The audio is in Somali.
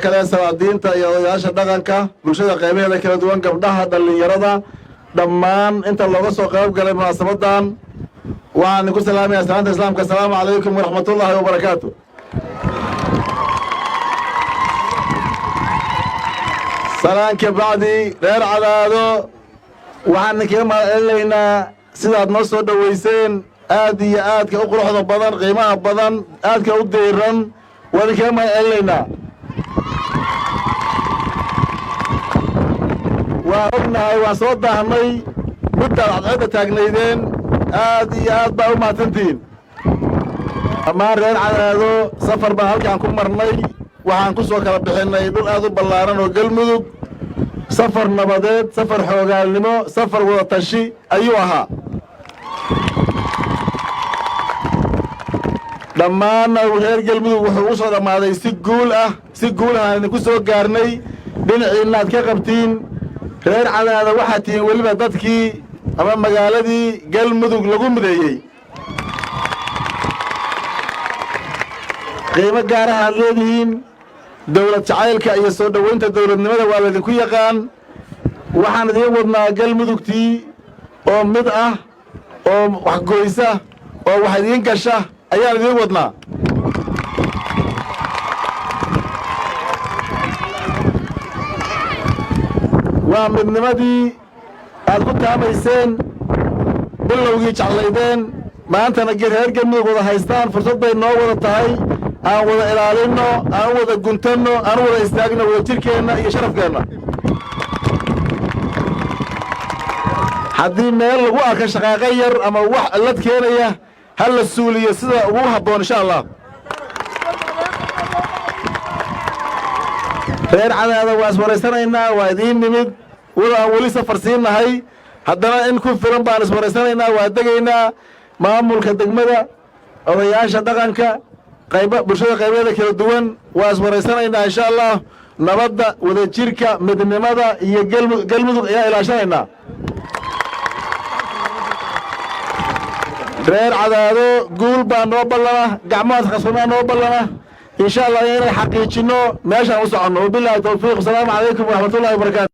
kale salaadiinta iyo odayaasha dhaqanka bulshada qaybaheeda kala duwan gabdhaha dhalinyarada dhammaan inta looga soo qayb galay munaasabadan waxaan ku salaamayaa salaanta islaamka assalaamu calaykum waraxmatullaahi wabarakaatu salaanka bacdi reer Cadaado waxaan kaga mahadcelinaynaa sidaad noo soo dhaweyseen aad iyo aadka u quruxda badan qiimaha badan aadka u deeran waan kaga mahadcelinaynaa وأنا وصوتها مي مدة عدة تاجنيدين هذه هاد بقى وما تنتين أما رين على هذا سفر بهالك عنكم مرني وعنكم سوى كربحنا يدل هذا بلارن وقل مذوب سفر نبضات سفر حوجان لما سفر وطشي أيوها لما أنا وغير قل مذوب وحوصة لما هذا يسجول هنكون سوى قارني بين عينات كقبتين reer Cadaado waxa tiin waliba dadkii ama magaaladii galmudug lagu mideeyay qiimo gaar ah leedihiin dawlad jacaylka iyo soo dhaweynta dawladnimada waa idinku yaqaan waxaan idin wadnaa galmudugtii oo mid ah oo wax goysa oo wax idin gasha ayaan idin wadnaa ومدنمدي أدخلت عميسين باللوجي جعليدين ما أنت نجير هرجمي وذا هايستان فرصة بين نو وذا تاي أنا وذا إلالينو أنا وذا جنتنو أنا وذا إستاجنا وذا تركينا يشرف كنا حدين ميل هو أكش غير أما واحد اللي كينية هل السورية سدا وها بون إن شاء الله غير على هذا واسمريسنا إننا وادين نمد ولا ولي سفر سيرنا هاي haddana in ku filan baan iswareysanaynaa waa degaynaa maamulka degmada odayaasha dhaqanka bulshada qaybadeeda kala duwan waa iswareysanaynaa insha Allah nabadda wadajirka midnimada iyo galmudug ayaa ilaashanaynaa reer Cadaado guul baan noo ballana gacmaha khasbanaa noo ballana insha Allah inay xaqiijino meeshaan u socono billahi tawfiiq assalamu alaykum wa rahmatullahi wa barakatuh